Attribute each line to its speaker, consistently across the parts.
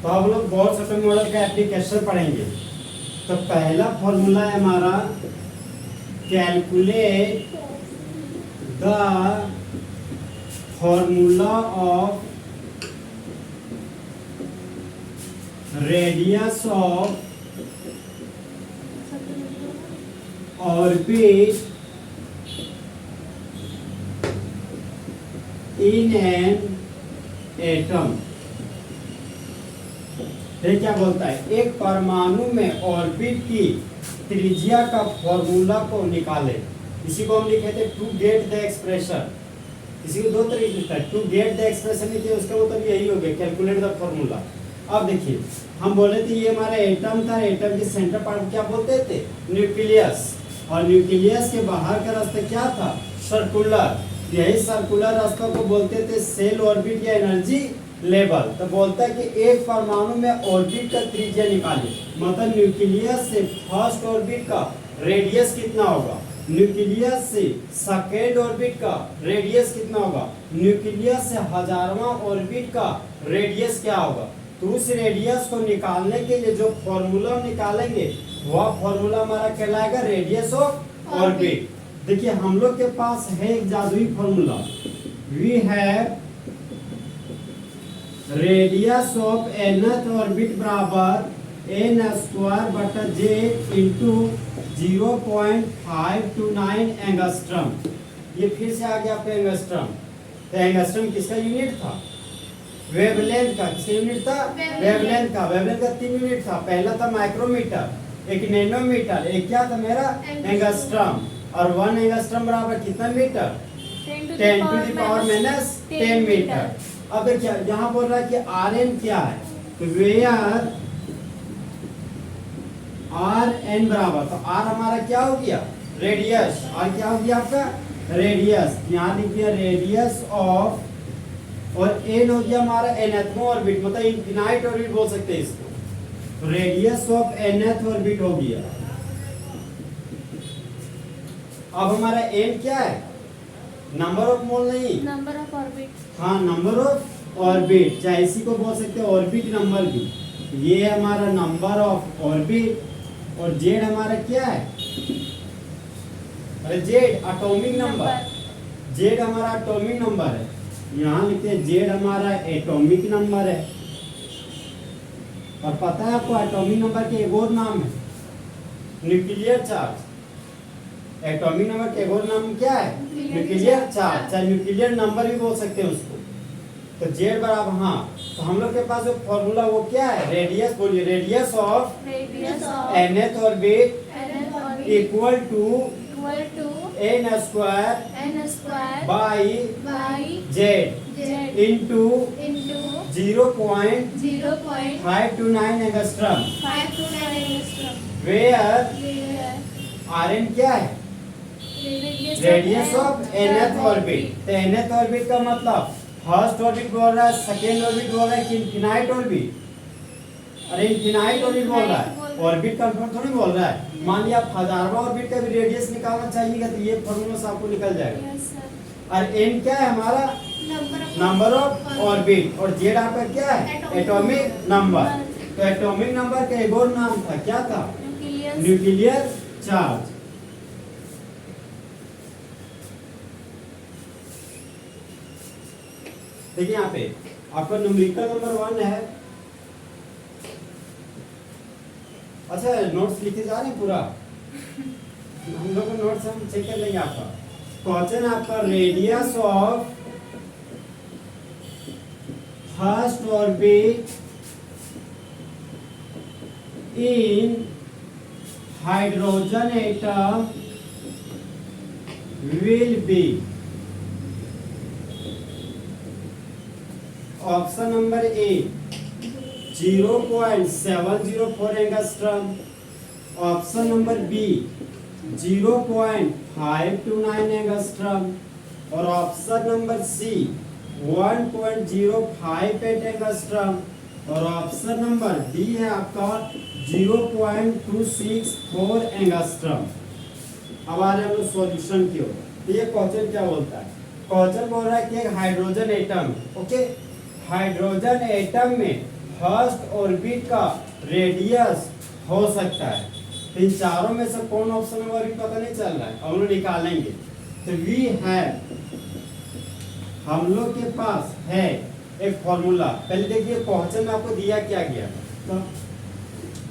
Speaker 1: तो हम लोग गॉस एटॉमिक मॉडल का एप्लीकेशन पढ़ेंगे। तो पहला फॉर्मूला है हमारा calculate the formula of radius of orbit in an atom. ये क्या बोलता है, एक परमाणु में ऑर्बिट की त्रिज्या का फॉर्मूला को निकाले। इसी को हम लिखे थे टू गेट द एक्सप्रेशन। इसी को दो तरीके से लिखता है, टू गेट द एक्सप्रेशन लिखे, उसका मतलब यही हो गया कैलकुलेट द फॉर्मूला। अब देखिए हम बोले थे ये हमारा एटम था, एटम के सेंटर पार्ट क्या बोलते थे, न्यूक्लियस। और न्यूक्लियस के बाहर का रास्ता क्या था, सर्कुलर। यही सर्कुलर रास्ता को बोलते थे सेल ऑर्बिट या एनर्जी लेवल। तो बोलता है कि एक परमाणु में ऑर्बिट का त्रिज्या निकालिए, मतलब न्यूक्लियस से फर्स्ट ऑर्बिट का रेडियस कितना होगा, न्यूक्लियस से सेकेंड ऑर्बिट का रेडियस कितना होगा, न्यूक्लियस से हजारवां ऑर्बिट का रेडियस क्या होगा। तो उस रेडियस को निकालने के लिए जो फॉर्मूला निकालेंगे वह फॉर्मूला हमारा कहलाएगा रेडियस ऑफ ऑर्बिट। देखिए हम लोग के पास है एक जादुई formula, we have radius of nth orbit बराबर n स्क्वायर बटा j इंटू 0.529 एंगस्ट्रम। ये फिर से आ गया आपका एंगस्ट्रम। तो एंगस्ट्रम किसका यूनिट था, वेवलेंथ का। किसका यूनिट था, वेवलेंथ का। वेवलेंथ का 3 यूनिट था, पहला था माइक्रोमीटर, एक नैनोमीटर, एक क्या था मेरा एंगस्ट्रम। और 1 एंगस्ट्रम बराबर कितना metre, 10 to the power minus 10 metre. अब देखिए यहाँ बोल रहा है कि Rn क्या है, तो वेयर Rn बराबर, तो R हमारा क्या हो गया, रेडियस। R क्या हो गया आपका, रेडियस। यहाँ लिख दिया रेडियस ऑफ, और n हो गया हमारा nth ऑर्बिट, मतलब इनफिनाइट ऑर्बिट बोल सकते हैं इसको। तो रेडियस ऑफ nth ऑर्बिट हो गया। अब हमारा n क्या है, नंबर ऑफ मोल नहीं,
Speaker 2: नंबर ऑफ ऑर्बिट।
Speaker 1: हाँ नंबर ऑफ ऑर्बिट, चाहे इसी को बोल सकते हैं ऑर्बिट नंबर भी। ये हमारा नंबर ऑफ ऑर्बिट, और जेड हमारा क्या है, अरे जेड एटॉमिक नंबर, जेड हमारा एटॉमिक नंबर है। यहाँ लिखते हैं जेड हमारा एटॉमिक नंबर है। और पता है आपको एटॉमिक नंबर के एक और नाम है, न्यूक्लियर चार्ज। एटॉमिक नंबर के एक और नाम क्या है, न्यूक्लियर चार्ज, चाहे न्यूक्लियर नंबर भी बोल सकते हैं उसको। तो जेड बराबर, हाँ तो हम लोग के पास जो फॉर्मूला वो क्या है, रेडियस, बोलिए radius of nth orbit equal to n square by Z into 0.529 angstrom, where Rn क्या है, रेडियस ऑफ nth ऑर्बिट। तो nth ऑर्बिट का मतलब फर्स्ट ऑर्बिट बोल रहा है, सेकेंड ऑर्बिट बोल रहा है कि इनफिनाइट ऑर्बिट, अरे इनफिनाइट ऑर्बिट बोल रहा है, ऑर्बिट कंफर्म थोड़ी बोल रहा है। मान लिया आप हजारवां ऑर्बिट का भी रेडियस निकालना चाहिएगा तो ये फॉर्मूला से आपको निकल जाएगा। और n क्या है हमारा, नंबर ऑफ ऑर्बिट, और जेड आपका क्या है, एटॉमिक नंबर। तो एटॉमिक नंबर का एक और नाम था, क्या था, न्यूक्लियर चार्ज। देखिए यहाँ पे आपका न्यूमेरिकल नंबर 1 है। अच्छा नोट्स लिखे जा रहे हैं पूरा, हम लोग को नोट्स हम चेक कर लेंगे। आपका क्वेश्चन आपका radius of first orbit in hydrogen atom will be, option number A 0.704 angstrom, option number B 0.529 angstrom, और ऑप्शन नंबर सी 1.058 एंगस्ट्रम, और ऑप्शन नंबर डी है आपका 0.264 एंगस्ट्रम। अब आ रहे हम लोग सॉल्यूशन की ओर। तो ये क्वेश्चन क्या बोलता है, क्वेश्चन बोल रहा है कि एक hydrogen atom, okay, hydrogen atom में फर्स्ट ऑर्बिट का रेडियस हो सकता है। तो इन चारों में से कौन ऑप्शन है अभी पता नहीं चल रहा है, हम लोग निकालेंगे। तो वी है, हम लोग के पास है एक फॉर्मूला। पहले देखिए क्वेश्चन में आपको दिया क्या गया, तो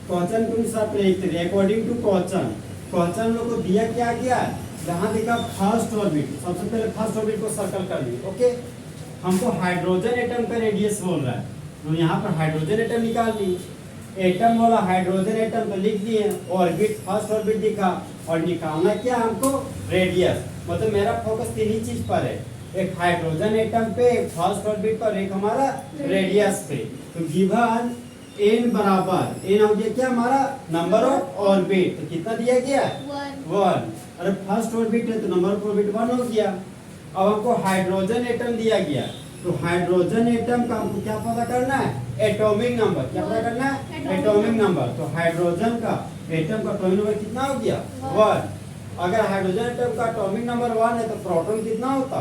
Speaker 1: क्वेश्चन के अनुसार लिखते रहिए अकॉर्डिंग टू क्वेश्चन लोग को दिया क्या गया है। जहाँ देखा फर्स्ट ऑर्बिट, सबसे पहले फर्स्ट ऑर्बिट को सर्कल कर लिए। ओके, हमको हाइड्रोजन एटम का रेडियस बोल रहा है, तो यहाँ पर हाइड्रोजन एटम निकाल ली। एटम वाला हाइड्रोजन एटम तो लिख दिए, ऑर्बिट फर्स्ट ऑर्बिट दिखा, और निकालना क्या हमको रेडियस। मतलब मेरा फोकस तीन ही चीज पर है, एक हाइड्रोजन एटम पे, एक फर्स्ट ऑर्बिट पर, एक हमारा रेडियस पे। तो गिवन n बराबर n हो गया क्या हमारा नंबर ऑफ ऑर्बिट, तो कितना दिया गया 1। अरे फर्स्ट ऑर्बिट है तो नंबर ऑफ ऑर्बिट 1 हो गया। अब हमको हाइड्रोजन एटम दिया गया, तो हाइड्रोजन एटम का हमको क्या पता करना है, एटॉमिक नंबर। क्या पता करना है, एटॉमिक नंबर। तो हाइड्रोजन का एटम का एटॉमिक नंबर कितना हो गया 1। अगर हाइड्रोजन एटम का एटॉमिक नंबर 1 है तो प्रोटॉन कितना होता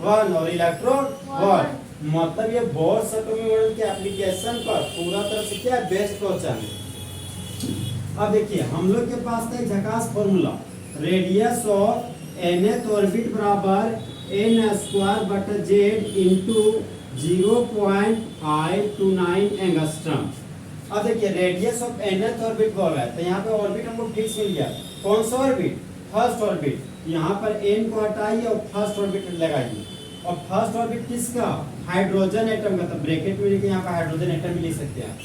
Speaker 1: 1 और इलेक्ट्रॉन 1। मतलब ये बोर्स एटॉमिक मॉडल के एप्लीकेशन पर पूरा तरह से क्या बेस्ट क्वेश्चन है। अब देखिए हम लोग के पास था एक झकास formula, radius of nth orbit बराबर n² बटा z इंटू 0.529 एंगस्ट्रम। अब देखिए रेडियस ऑफ nth ऑर्बिट बोल रहा है, तो यहाँ पे ऑर्बिट हमको फिक्स मिल गया। कौन सा ऑर्बिट, फर्स्ट ऑर्बिट। यहाँ पर n को हटाइए और फर्स्ट ऑर्बिट लगाइए। और फर्स्ट ऑर्बिट किसका, हाइड्रोजन एटम का। तो ब्रैकेट में लिखे यहाँ पर हाइड्रोजन एटम भी लिख सकते हैं।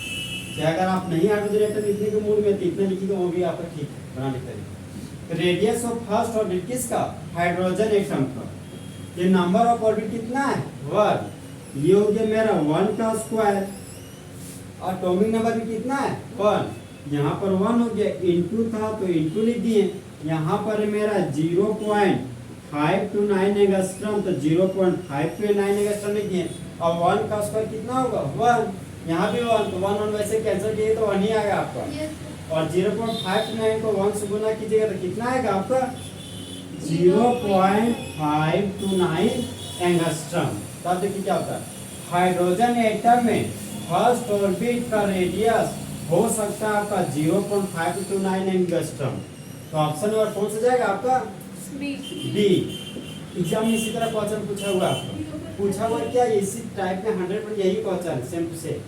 Speaker 1: क्या अगर आप नहीं हाइड्रोजन एटम लिखने के मूड में तो इतना लिखिएगा वो भी आपका ठीक बनाने तरीका। रेडियस ऑफ फर्स्ट ऑर्बिट किसका, हाइड्रोजन एटम का। ये नंबर ऑफ ऑर्बिट कितना है 1। ये हो गया मेरा 1 का स्क्वायर। एटॉमिक नंबर भी कितना है 1। यहाँ पर 1 हो गया, इंटू था तो इंटू लिख दिए। यहाँ पर मेरा 0.529 एंगस्ट्रम, तो 0.529 एंगस्ट्रम लिख दिए। अब 1 का स्क्वायर कितना होगा 1। यहाँ भी 1, तो 1 वैसे कैंसिल किए तो 1 ही आएगा आपका। और 0.529 को 1 से गुना कीजिएगा तो कितना आएगा आपका 0.529 एंगस्ट्रम। तब देखिए क्या होता है, हाइड्रोजन एटम में फर्स्ट ऑर्बिट का रेडियस हो सकता है आपका 0.529 एंगस्ट्रम। तो ऑप्शन नंबर कौन सा जाएगा आपका डी। एग्जाम में इसी तरह क्वेश्चन पूछा हुआ आपको, पूछा हुआ क्या इसी टाइप में 100% यही क्वेश्चन सेम टू सेम।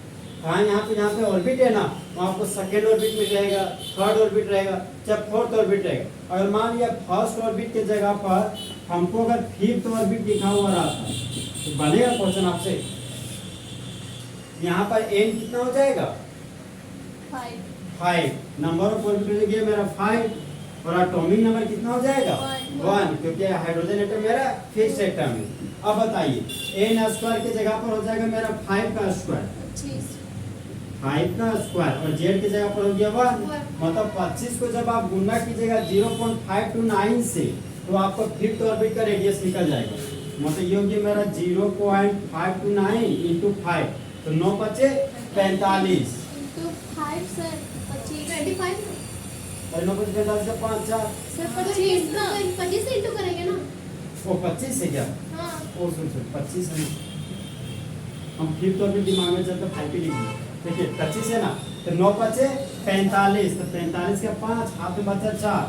Speaker 1: हाँ यहाँ पे ऑर्बिट है ना, वहाँ आपको सेकेंड ऑर्बिट में रहेगा, थर्ड ऑर्बिट रहेगा, चाहे फोर्थ ऑर्बिट रहेगा। अगर मान लिया फर्स्ट ऑर्बिट के जगह पर हमको अगर फिफ्थ ऑर्बिट लिखा हुआ रहता तो बनेगा क्वेश्चन आपसे। यहाँ पर n कितना हो जाएगा 5। नंबर ऑफ ऑर्बिट गया मेरा 5 और एटॉमिक नंबर कितना हो जाएगा 1, क्योंकि हाइड्रोजन एटम मेरा फिक्स्ड एटम है। अब बताइए n स्क्वायर की जगह पर हो जाएगा मेरा 5 का स्क्वायर, 5 का स्क्वायर, और z की जगह पर हो गया 1। मतलब 25 को जब आप गुना कीजिएगा 0.529 से तो आपको फिफ्थ ऑर्बिट का रेडियस निकल जाएगा। मतलब ये हो गया मेरा 0.529 इंटू 5, तो 9 बचे 45। अरे 9 बचे 45 से 5 4
Speaker 2: 25 से इंटू करेंगे ना,
Speaker 1: वो 25 से क्या,
Speaker 2: हाँ
Speaker 1: ओ सुन 25 है। हम फिफ्थ ऑर्बिट दिमाग में चलता 5 लिख दिए। देखिए 25 है ना, तो 9 बचे 45, तो 45 का 5 हाथ में बचा 4,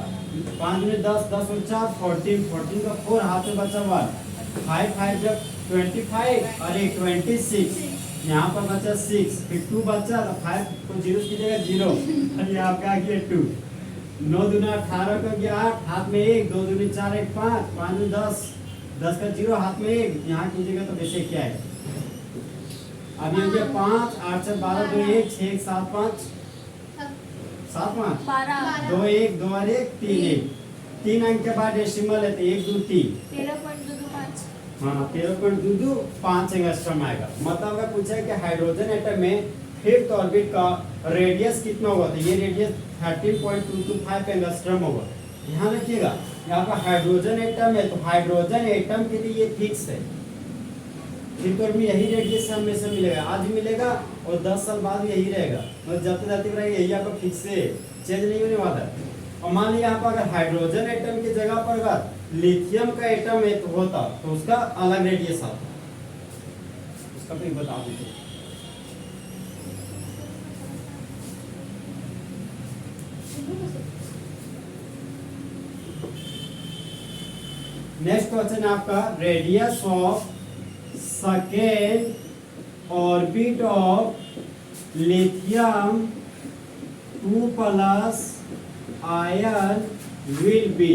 Speaker 1: 5 में 10, 10 और 4 14, 14 का 4 हाथ में बचा 1, 5 5 जब 25 और एक 26, यहाँ पर बचा 6, फिर 2 बचा, 5 को 0 कीजिएगा 0 और ये आपका आ गया 2। 9 दूना 18 का गया 8, हाथ में 1, 2 दूनी 4 1 5, 5 में 10, 10 का 0 हाथ में 1, यहाँ कीजिएगा तो वैसे क्या है। अब ये हो गया 5, 8 से 12 2 1 6 1 7 5 7 5 2 1 2 और 1 3 1, 3 अंक के बाद डेसिमल है तो 1 2 3
Speaker 2: 13.25।
Speaker 1: हाँ 13.22 एंगस्ट्रॉम आएगा। मतलब अगर पूछा है कि हाइड्रोजन एटम में फिफ्थ ऑर्बिट का रेडियस कितना होगा, तो ये रेडियस 13.225 एंगस्ट्रॉम होगा। ध्यान रखिएगा यहाँ पर हाइड्रोजन एटम है, तो हाइड्रोजन एटम के लिए ये फिक्स है। फिफ्थ ऑर्बिट में यही रेडियस हमेशा मिलेगा, आज भी मिलेगा और 10 साल बाद भी यही रहेगा। मतलब जाते जाते रहेगा यही आपका फिक्स है, चेंज नहीं होने वाला है। और मान लिया यहाँ पर अगर हाइड्रोजन एटम की जगह पर अगर लिथियम का एटम है तो होता, तो उसका अलग रेडियस आता, उसका भी बता दीजिए। नेक्स्ट क्वेश्चन है आपका radius of second orbit of lithium 2 plus ion will be.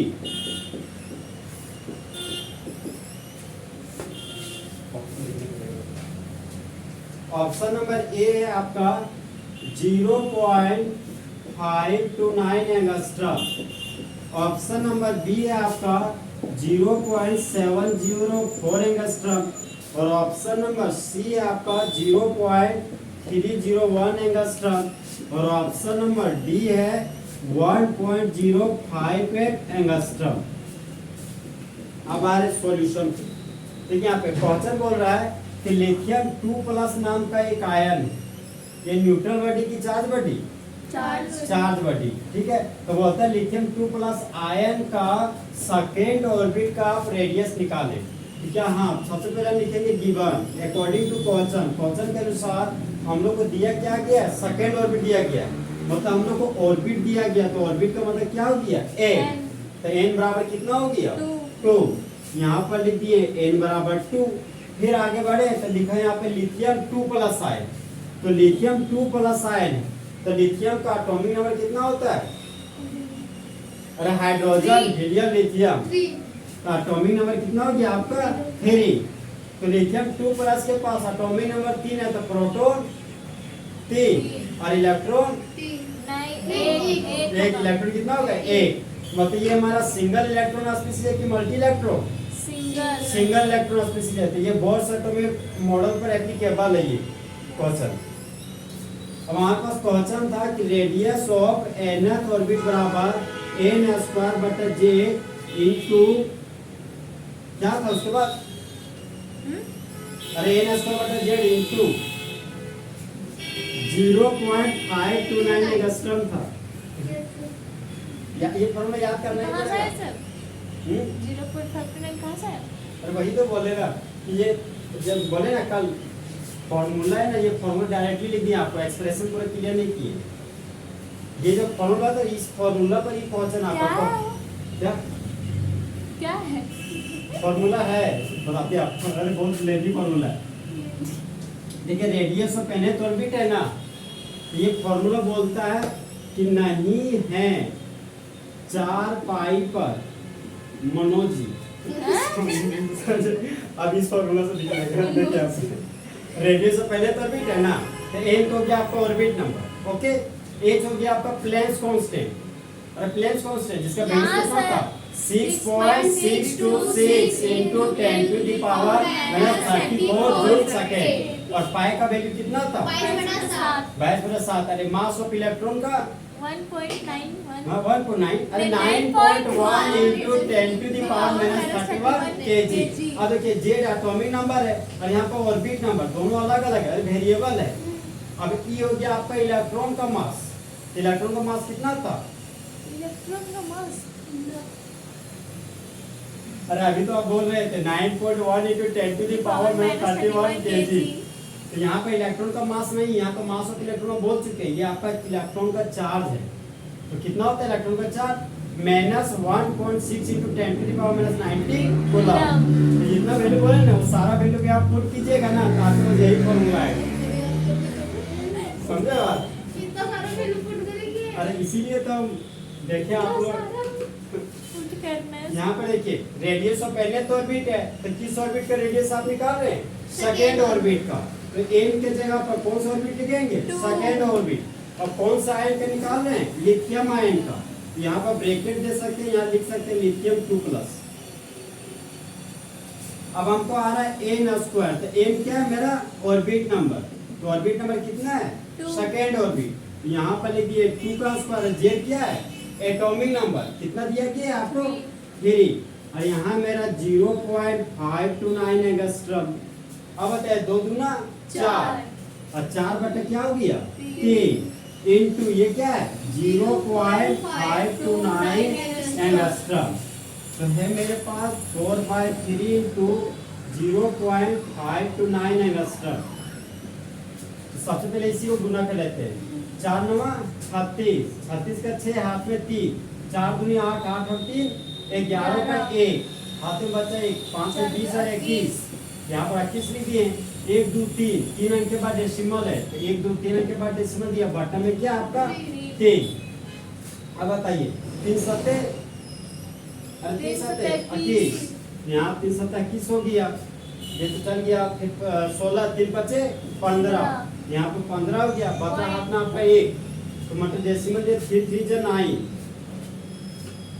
Speaker 1: Option number ए है आपका 0.529 एंगस्ट्रम। ऑप्शन नंबर बी है आपका 0.704 एंगस्ट्रम और ऑप्शन नंबर सी है आपका 0.301 एंगस्ट्रम और ऑप्शन नंबर डी है 1.058 एंगस्ट्रम। अब आ रहे सॉल्यूशन। देखिए यहाँ पे क्वेश्चन बोल रहा है कि लिथियम 2 प्लस नाम का एक आयन है, ये न्यूट्रल बॉडी की चार्ज बॉडी चार्ज बॉडी, ठीक है। तो बोलता है लिथियम 2 प्लस आयन का सेकेंड ऑर्बिट का आप रेडियस निकालें। ठीक है, हाँ सबसे पहले लिखेंगे गिवन अकॉर्डिंग टू क्वेश्चन के अनुसार हम लोग को दिया क्या गया, सेकेंड ऑर्बिट दिया गया, मतलब हम लोग को ऑर्बिट दिया गया, तो ऑर्बिट का मतलब क्या हो गया ए, तो n बराबर कितना हो गया 2। यहाँ पर लिख दिए n बराबर 2। फिर आगे बढ़े तो लिखा है यहाँ पे लिथियम 2 प्लस आयन, तो लिथियम 2 प्लस आयन है, तो लिथियम का एटॉमिक नंबर कितना होता है, अरे हाइड्रोजन हीलियम लिथियम का एटॉमिक नंबर कितना हो गया आपका 3। तो लिथियम 2 प्लस के पास एटॉमिक नंबर 3 है, तो प्रोटॉन 3 और इलेक्ट्रॉन एक इलेक्ट्रॉन कितना होगा 1। मतलब ये हमारा सिंगल इलेक्ट्रॉन स्पीशीज है कि multi electron, single electron species है। तो ये बोर्ड एटॉमिक मॉडल पर एप्लीकेबल है ये क्वेश्चन। अब हमारे पास क्वेश्चन था कि रेडियस ऑफ nth ऑर्बिट बराबर n स्क्वायर बटा j इनटू क्या था उसके बाद, अरे n स्क्वायर बटा z इनटू 0.529 एंगस्ट्रम था। ये फॉर्मूला याद करना है सर।
Speaker 2: 0.529 कहां से है?
Speaker 1: अरे वही तो बोलेगा कि ये जब बोले ना कल फॉर्मूला है ना, ये फॉर्मूला डायरेक्टली लिख दिया आपको, एक्सप्रेशन पूरा क्लियर नहीं किए। ये जो फॉर्मूला था इस फॉर्मूला पर ही क्वेश्चन आपका क्या
Speaker 2: क्या है
Speaker 1: फॉर्मूला है बताते हैं आपको। अरे बहुत लेजी फॉर्मूला है। देखिए रेडियस ऑफ nth ऑर्बिट है ना, ये फॉर्मूला बोलता है कि नहीं है 4 पाई पर मनोजी। अब इस फॉर्मूला से दिखाएगा देखिए आप, रेडियस ऑफ पहले तो ऑर्बिट है ना, तो n हो गया आपका ऑर्बिट नंबर, ओके। h हो गया आपका प्लेन्स कांस्टेंट, और प्लेन्स कांस्टेंट जिसका वैल्यू कितना था 6.626 into 10 to the power -34 joule second, और पाई का वैल्यू कितना था 22/7। अरे मास ऑफ इलेक्ट्रॉन का
Speaker 2: 1.91
Speaker 1: हाँ 1.9, अरे 9.1 into 10 to the power -31 kg। अब देखिए z एटॉमिक नंबर है और यहाँ पर ऑर्बिट नंबर, दोनों अलग अलग है, वेरिएबल है। अब e हो गया आपका इलेक्ट्रॉन का मास, इलेक्ट्रॉन का मास कितना था,
Speaker 2: इलेक्ट्रॉन का मास
Speaker 1: अरे अभी तो आप बोल रहे थे 9.1 into 10 to the power -31 kg। तो यहाँ पे इलेक्ट्रॉन का मास नहीं, यहाँ का मास ऑफ इलेक्ट्रॉन बोल चुके हैं, ये आपका इलेक्ट्रॉन का चार्ज है। तो कितना होता है इलेक्ट्रॉन का charge -1.6 into 10 to the power -90 coulomb. तो जितना वैल्यू बोले ना वो सारा वैल्यू भी आप पुट कीजिएगा ना, तो आपको यही फॉर्मूला आएगा, समझे बात।
Speaker 2: कितना सारा वैल्यू पुट करेंगे,
Speaker 1: अरे इसीलिए तो देखिए आप लोग
Speaker 2: पुट करना है।
Speaker 1: यहाँ पर देखिए रेडियस ऑफ nth ऑर्बिट है, तो किस ऑर्बिट का रेडियस आप निकाल रहे हैं, सेकेंड ऑर्बिट का। तो n के जगह पर कौन सा ऑर्बिट लिखेंगे, सेकेंड ऑर्बिट। और कौन सा आयन का निकाल रहे हैं, लिथियम आयन का। यहाँ पर ब्रैकेट दे सकते हैं, यहाँ लिख सकते हैं लिथियम 2 प्लस। अब हमको आ रहा है n स्क्वायर, तो n क्या है मेरा ऑर्बिट नंबर, तो ऑर्बिट नंबर कितना है सेकेंड ऑर्बिट। यहाँ पर लिख दिए 2 का स्क्वायर, z क्या है एटॉमिक नंबर, कितना दिया गया आपको 3, और यहाँ मेरा 0.529 एंगस्ट्रम। अब बताए 2 दूना 4 और 4 बटे क्या हो गया 3 इनटू ये क्या है 0.529 एंगस्ट्रम। तो है मेरे पास 4/3 इंटू 0.529 एंगस्ट्रम। तो सबसे पहले इसी को गुना कर लेते हैं, 4 9 36 का 6 हाथ में 3, 4 दूनी 8 8 और 3 11 का 1, हाथ में बच्चा एक 5 से 20 है 21, यहाँ पर 21 लिख दिए 1 2 3 3 अंक के बाद डेसिमल है तो 1 2 3 अंक के बाद डेसिमल दिया बटन में क्या आपका 3। अब बताइए 3 सत्ते अरे 3 सत्ते 21, यहाँ 3 सत्ते 21 हो गया, ये तो चल गया। फिर 16 3 बचे 15, यहाँ पे 15 हो गया, बचा हाथ में आपका 1 तो मतलब डेसिमल ये 3 3 जा 9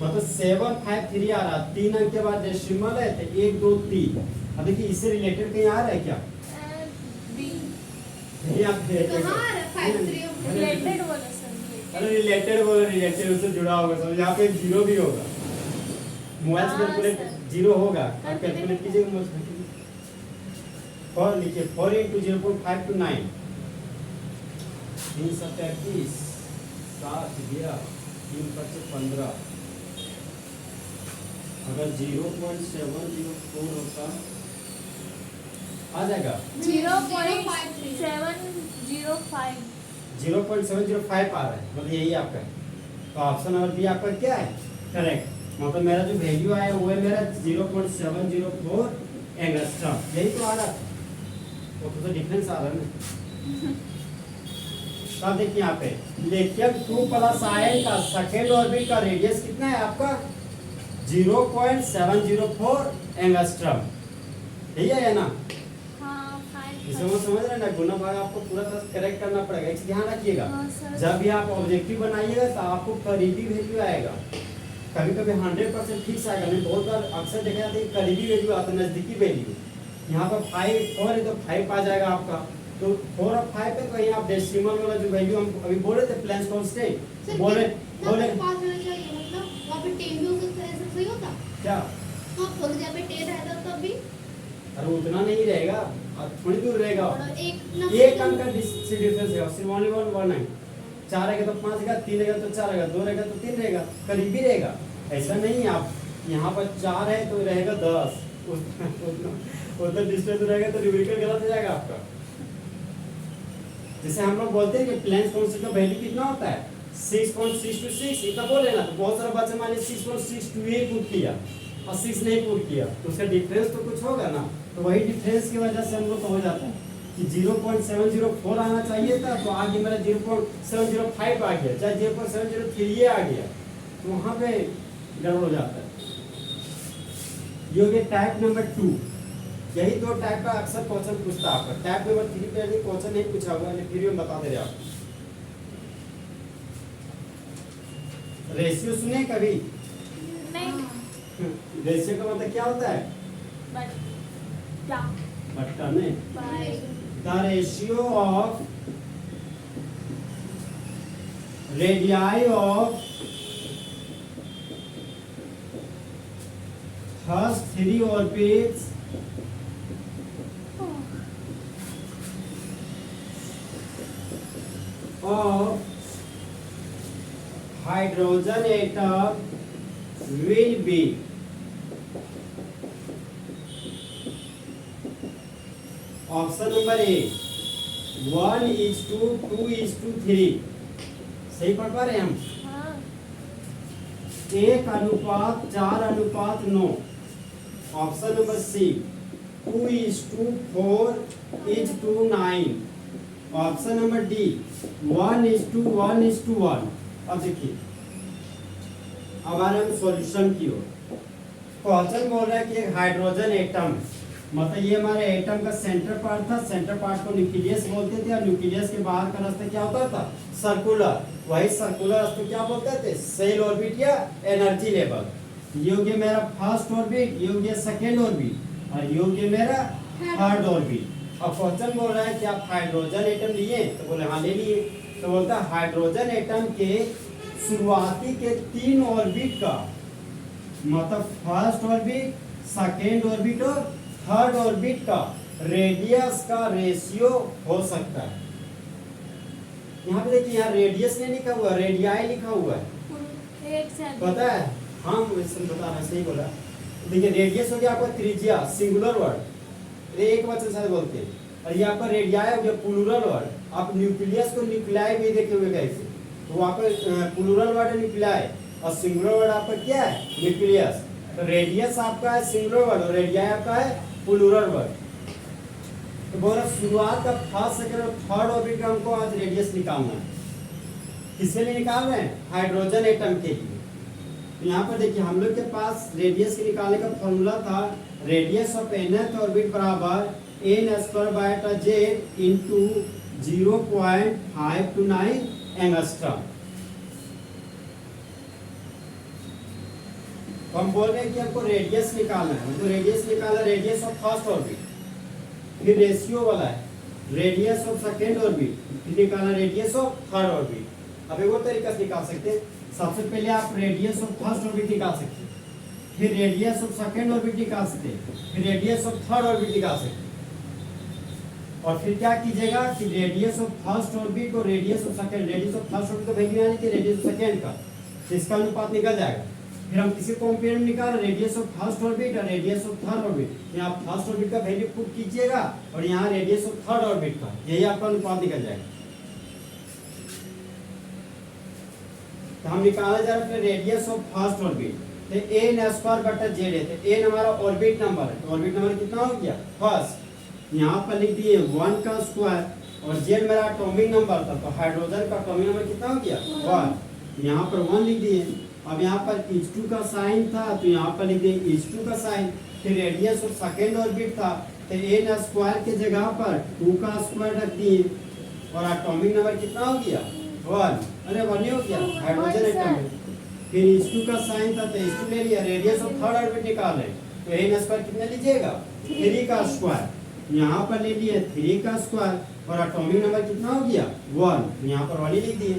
Speaker 1: मतलब 753 आ रहा। 3 अंक के बाद डेसिमल है तो 1 2 3। अब देखिए इससे रिलेटेड कहीं आ रहा है क्या? ये आप
Speaker 2: रिलेटेड बोला सर।
Speaker 1: अरे रिलेटेड बोलो, रिलेटेड उससे जुड़ा होगा सब। यहाँ पे जीरो भी होगा, मोबाइल से कैलकुलेट जीरो होगा। आप कैलकुलेट कीजिएगा मोबाइल से। 4 लिखिए 4 × 0.5 to 9 3 7 21 7 गया 3 5 15। अगर 0.704 होता आ जाएगा
Speaker 2: 0.705
Speaker 1: 0.705 आ रहा है, मतलब यही आपका है। तो ऑप्शन नंबर बी आपका क्या है करेक्ट। मतलब मेरा जो वैल्यू आया वो है मेरा 0.704 एंगस्ट्रॉम, यही तो आ रहा था। तो डिफरेंस आ रहा है ना। अब देखिए यहाँ पे लेकिन 2 प्लस आयन का सेकेंड ऑर्बिट का रेडियस कितना है आपका 0.704 एंगस्ट्रॉम, यही है ना। इसे वो समझ रहे हैं ना, गुना भाग आपको पूरा तरह करेक्ट करना पड़ेगा। एक ध्यान रखिएगा जब भी आप ऑब्जेक्टिव बनाइएगा तो आपको करीबी वैल्यू आएगा, कभी कभी 100% फिक्स आएगा नहीं। बहुत बार अक्सर देखा जाता है करीबी वैल्यू आता है, नजदीकी वैल्यू। यहाँ पर 5 4 है तो 5 आ जाएगा आपका, तो 4 और 5 पे कहीं आप डेसिमल वाला जो वैल्यू हम अभी बोले थे प्लेन्स कांस्टेंट बोले
Speaker 3: वहाँ पे 10 भी हो सकता है, ऐसा सही होता?
Speaker 1: क्या?
Speaker 3: हाँ, बोल जहाँ पे 10 रहता तब भी
Speaker 1: अरे उतना नहीं रहेगा और थोड़ी दूर रहेगा,
Speaker 3: और
Speaker 1: एक अंक का डिफरेंस है सिर्फ ओनली 1 है। 4 रहेगा तो 5 रहेगा, 3 रहेगा तो 4 रहेगा, 2 रहेगा तो 3 रहेगा, करीबी रहेगा। ऐसा नहीं है आप यहाँ पर 4 है तो रहेगा 10 उतना डिस्टेंस रहेगा तो न्यूमेरिकल गलत हो जाएगा आपका। जैसे हम लोग बोलते हैं कि प्लेन्स कांस्टेंट का वैल्यू कितना होता है 6.626 इतना बोले ना, तो बहुत सारे बच्चे मान लीजिए 6.628 पुट किया और 6 नहीं पुट किया, तो उसका डिफरेंस तो कुछ होगा ना। तो वही डिफरेंस की वजह से हम लोग हो जाता है कि 0.704 आना चाहिए था तो आगे मेरा 0.705 आ गया, चाहे 0.703 आ गया, तो वहां पे गड़बड़ हो जाता है। ये हो गया टाइप नंबर 2। यही 2 टाइप का अक्सर क्वेश्चन पूछता है आपका। टाइप नंबर 3 पे यदि क्वेश्चन नहीं पूछा होगा फिर भी हम बता दे रहे हैं आपको। रेशियो सुने कभी?
Speaker 2: नहीं
Speaker 1: रेशियो का मतलब क्या होता है? बट्टा नहीं, the ratio of radii of first 3 orbits of hydrogen atom will be option number A 1:2 2:3। सही पढ़ पा रहे हैं हम? 1:4:9। Option number C 2:4:9। Option number D 1:1:1। अब देखिए अब आ रहे हम सॉल्यूशन की ओर। क्वेश्चन बोल रहा है कि एक हाइड्रोजन एटम, मतलब ये हमारे एटम का सेंटर पार्ट था, सेंटर पार्ट को न्यूक्लियस बोलते थे और न्यूक्लियस के बाहर का रास्ता क्या होता था सर्कुलर, वही सर्कुलर रास्ते क्या बोलते थे सेल ऑर्बिट या एनर्जी लेवल। ये हो गया मेरा फर्स्ट ऑर्बिट, ये हो गया सेकेंड ऑर्बिट और ये हो गया मेरा थर्ड ऑर्बिट। अब क्वेश्चन बोल रहा है कि आप हाइड्रोजन एटम लिए, तो बोले हाँ ले लिए, तो बोलता है हाइड्रोजन एटम के शुरुआती के 3 ऑर्बिट का मतलब फर्स्ट ऑर्बिट सेकेंड ऑर्बिट और थर्ड ऑर्बिट का रेडियस का रेशियो हो सकता है। यहाँ पे देखिए यहाँ रेडियस नहीं लिखा हुआ, रेडियाई लिखा हुआ है, पता है? हाँ बता रहा सही बोला। देखिए रेडियस हो गया आपका त्रिज्या सिंगुलर वर्ड, एक वचन से बोलते हैं, और ये आपका रेडियाई हो गया प्लूरल वर्ड। आप न्यूक्लियस को न्यूक्लियाई भी देखे हुए कैसे, तो वहाँ पर प्लूरल वर्ड है न्यूक्लियाई और सिंगुलर वर्ड आपका क्या है न्यूक्लियस। तो रेडियस आपका है सिंगुलर वर्ड और रेडियाई आपका है प्लूरल वर्ड। तो बोला शुरुआत का फर्स्ट सेकंड और थर्ड ऑर्बिट का हमको आज रेडियस निकालना है। किसके लिए निकाल रहे हैं? हाइड्रोजन एटम के लिए। तो यहाँ पर देखिए हम लोग के पास रेडियस के निकालने का फॉर्मूला था रेडियस ऑफ nth ऑर्बिट बराबर n² इंटू 0.529 एंगस्ट्रॉम। तो हम बोल रहे हैं कि हमको रेडियस निकालना है, हमको रेडियस निकालना, रेडियस ऑफ फर्स्ट ऑर्बिट, फिर रेशियो वाला है रेडियस ऑफ सेकेंड ऑर्बिट, फिर निकालना रेडियस ऑफ थर्ड ऑर्बिट। अब एक और तरीका से निकाल सकते हैं, सबसे पहले आप रेडियस ऑफ फर्स्ट ऑर्बिट निकाल सकते हैं, फिर रेडियस ऑफ सेकेंड ऑर्बिट निकाल सकते हैं, फिर रेडियस ऑफ थर्ड ऑर्बिट निकाल सकते हैं। और फिर क्या कीजिएगा कि रेडियस ऑफ फर्स्ट ऑर्बिट और radius of second, radius of first orbit का वैल्यू यानी कि रेडियस ऑफ सेकेंड का, तो इसका अनुपात निकल जाएगा। फिर हम किसी कंपेयर में निकाल रेडियस ऑफ फर्स्ट ऑर्बिट और रेडियस ऑफ थर्ड ऑर्बिट। यहाँ फर्स्ट ऑर्बिट का वैल्यू पुट कीजिएगा और यहाँ रेडियस ऑफ थर्ड ऑर्बिट का, यही आपका अनुपात निकल जाएगा। तो हम निकाला जा रहा है रेडियस ऑफ फर्स्ट ऑर्बिट, तो n² z है, तो n हमारा ऑर्बिट नंबर है, तो ऑर्बिट नंबर कितना हो गया फर्स्ट, यहाँ पर लिख दिए 1 का स्क्वायर और z मेरा एटॉमिक नंबर था, तो हाइड्रोजन का एटॉमिक नंबर कितना हो गया 1, यहाँ पर 1 लिख दिए। अब यहाँ पर H2 का साइन था तो यहाँ पर लिख दिए H2 का साइन, फिर रेडियस ऑफ सेकेंड ऑर्बिट था तो n² के जगह पर 2 का स्क्वायर रख दिए और एटॉमिक नंबर कितना हो गया 1, अरे 1 ही हो गया हाइड्रोजन एटम। फिर H2 का साइन था तो H2 ले लिया, रेडियस ऑफ थर्ड ऑर्बिट निकाल रहे तो n² कितना लीजिएगा 3 का स्क्वायर, यहाँ पर ले लिए 3 का स्क्वायर और एटॉमिक नंबर कितना हो गया 1, यहाँ पर 1 ही लिख दिए।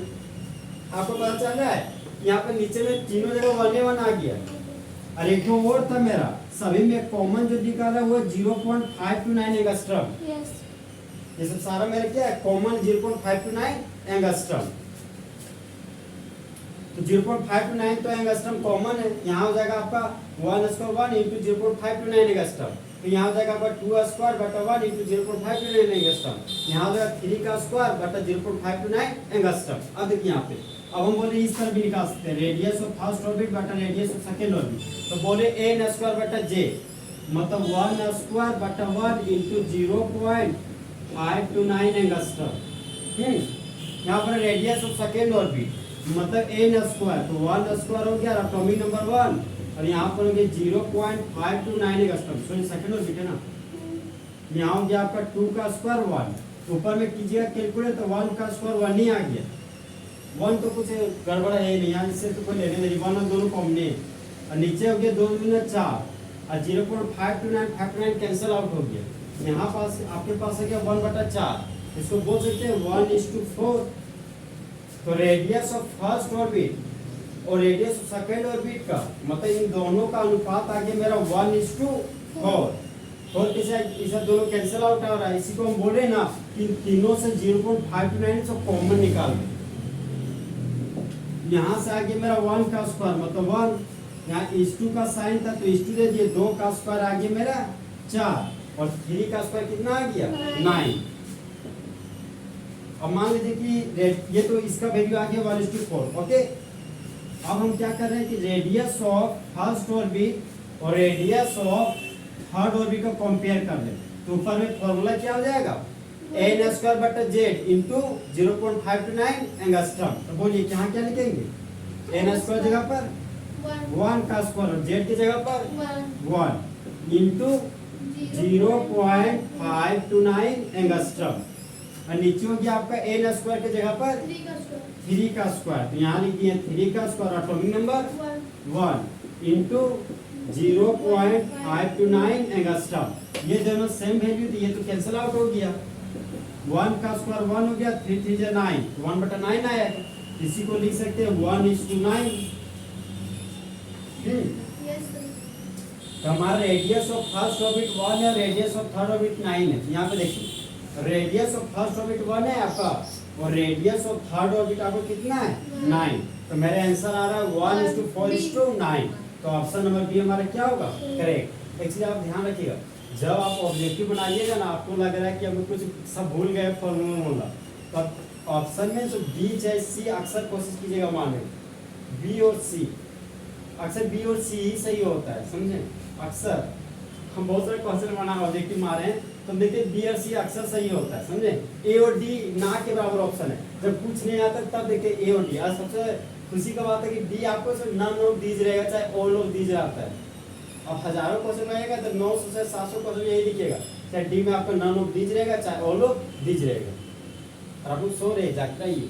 Speaker 1: आपको पता चल रहा है यहाँ पे नीचे में तीनों जगह 1 आ गया। और एक और था मेरा सभी में कॉमन जो निकाला वो 0.529 एंगस्ट्रॉम।
Speaker 2: यस
Speaker 1: ये सब सारा मेरा क्या है कॉमन 0.529 एंगस्ट्रॉम। तो 0.529 तो एंगस्ट्रॉम कॉमन है, यहाँ हो जाएगा आपका 1 इंटू 0.529 एंगस्ट्रॉम, तो यहाँ हो जाएगा आपका 2² 1 इंटू 0.529 एंगस्ट्रॉम, यहाँ हो जाएगा 3 का स्क्वायर बटा 0.529 एंगस्ट्रॉम। अब देखिए यहाँ पे अब हम बोले इस तरह भी निकाल सकते हैं रेडियस ऑफ फर्स्ट ऑर्बिट बटा रेडियस ऑफ सेकेंड ऑर्बिट, तो बोले n² बटा j मतलब 1² बटा 1 इंटू 0.529 एंगस्ट्रॉम। यहाँ पर रेडियस ऑफ सेकेंड ऑर्बिट मतलब n², तो 1² हो गया एटॉमिक नंबर 1 और यहाँ पर हो गया 0.529 एंगस्ट्रॉम, सॉरी सेकेंड ऑर्बिट है ना। यहाँ हो गया आपका 2 का स्क्वायर 1, ऊपर में कीजिएगा कैलकुलेट तो 1 का स्क्वायर 1 ही आ गया, 1 तो कुछ गड़बड़ है नहीं, यहाँ इससे तो कोई लेने नहीं, 1 और दोनों कॉमन है और नीचे हो गया 2 दूना 4 और 0.529 कैंसिल आउट हो गया। यहाँ पास आपके पास है क्या 1/4, इसको बोल सकते हैं 1:4। तो रेडियस ऑफ फर्स्ट ऑर्बिट और रेडियस ऑफ सेकेंड ऑर्बिट का मतलब इन दोनों का अनुपात आ गया मेरा 1:4। और इसे दोनों कैंसिल आउट हो रहा है, इसी को हम बोल रहे हैं ना कि तीनों से 0.529 से कॉमन निकाल दें। यहाँ से आगे मेरा 1 का स्क्वायर मतलब 1, यहाँ H2 का साइन था तो H2 दे दिए, 2 का स्क्वायर आगे मेरा 4 और 3 का स्क्वायर कितना आ गया 9। अब मान लीजिए कि ये तो इसका वैल्यू आ गया 1:4। ओके, अब हम क्या कर रहे हैं कि रेडियस ऑफ फर्स्ट ऑर्बिट और रेडियस ऑफ थर्ड ऑर्बिट को कंपेयर कर लें, तो ऊपर में फॉर्मूला क्या हो जाएगा n² बटा z इंटू 0.529 एंगस्ट्रॉम। तो बोलिए यहाँ क्या लिखेंगे n² जगह पर 1 का स्क्वायर और z की जगह पर 1 इंटू 0.529 एंगस्ट्रॉम और नीचे हो गया आपका n² की जगह पर 3 का स्क्वायर, तो यहाँ लिख दिए 3 का square atomic number 1 into 0.529 angstrom. ये दोनों सेम वैल्यू थी, ये तो कैंसिल आउट हो गया, 1 का स्क्वायर 1 हो गया, 3 3 जा 9, 1/9 आया, इसी को लिख सकते हैं 1:9। तो हमारा रेडियस ऑफ फर्स्ट ऑर्बिट 1 है, रेडियस ऑफ थर्ड ऑर्बिट 9 है। यहाँ पे देखिए रेडियस ऑफ फर्स्ट ऑर्बिट 1 है आपका और रेडियस ऑफ थर्ड ऑर्बिट आपको कितना है 9, तो मेरा आंसर आ रहा है 1:4:9। तो ऑप्शन नंबर बी हमारा क्या होगा करेक्ट। एक्चुअली आप ध्यान रखिएगा जब आप ऑब्जेक्टिव बनाइएगा ना आपको लग रहा है कि हम कुछ सब भूल गए फॉर्मूला, तो ऑप्शन में जो बी चाहे सी अक्सर कोशिश कीजिएगा माने बी और सी। अक्सर बी और सी ही सही होता है, समझे। अक्सर हम बहुत सारे क्वेश्चन बना ऑब्जेक्टिव मारे हैं तो देखते बी और सी अक्सर सही होता है, समझे। ए और डी ना के बराबर ऑप्शन है, जब कुछ नहीं आता तब देखते ए और डी। आज सबसे खुशी का बात है कि डी आपको सिर्फ नन ऑफ दीज रहेगा, चाहे ऑल ऑफ दीज रहता है। अब हजारों क्वेश्चन रहेगा तो 900 से 700 क्वेश्चन यही लिखिएगा, चाहे डी में आपका नन ऑफ दीज रहेगा चाहे ऑल ऑफ दीज रहेगा। और आप लोग सो रहे जागता ही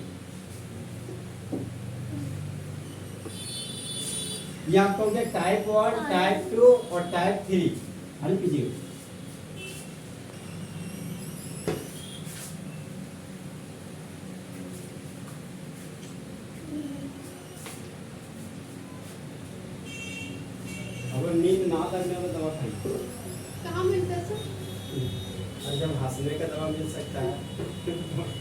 Speaker 1: ये आपका हो गया टाइप 1, टाइप 2 और टाइप 3। हल कीजिए। अगर नींद ना लगने वाला दवा खाइए।
Speaker 3: कहाँ मिलता है सर?
Speaker 1: और जब हंसने का दवा मिल सकता है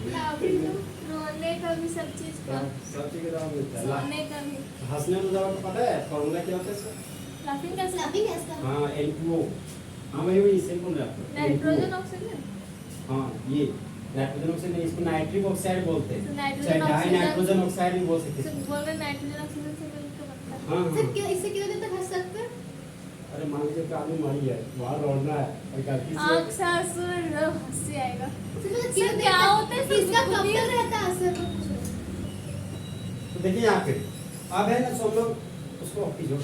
Speaker 3: क्या अभी तो
Speaker 2: रोने का भी सब चीज का,
Speaker 1: सब चीज का दवा मिलता है।
Speaker 2: सोने का भी।
Speaker 1: हंसने वाला दवा को पता है फॉर्मूला क्या होता है इसका?
Speaker 2: लाफिंग कैसे?
Speaker 3: लाफिंग गैस का।
Speaker 1: हाँ N2O। हाँ वही सही बोल रहे हैं आप।
Speaker 2: Nitrogen oxygen.
Speaker 1: हाँ ये नाइट्रोजन ऑक्साइड नहीं, इसको नाइट्रिक ऑक्साइड बोलते हैं,
Speaker 2: तो नाइट्रोजन
Speaker 1: चाहे डाई
Speaker 2: ऑक्सीजन-
Speaker 1: नाइट्रोजन ऑक्साइड भी बोल सकते
Speaker 2: सर
Speaker 1: हैं।
Speaker 2: बोल रहे नाइट्रोजन ऑक्सीजन से मिलकर बनता है।
Speaker 1: हाँ
Speaker 3: सर
Speaker 1: हाँ।
Speaker 3: क्या इससे कितने देर तक हंस सकते हैं?
Speaker 1: अरे मान लीजिए कि आदमी मरी है, वहाँ लौटना है और गलती
Speaker 2: आँख
Speaker 1: से
Speaker 2: से आंसू हंसी आएगा।
Speaker 3: सर मतलब
Speaker 2: सर,
Speaker 3: कितने देर
Speaker 2: क्या
Speaker 3: तक-
Speaker 2: होता है सर?
Speaker 3: इसका कब
Speaker 2: बुद्धि-
Speaker 3: तक रहता है असर?
Speaker 1: तो देखिए यहाँ पे अब है ना, सब लोग उसको कीजिए।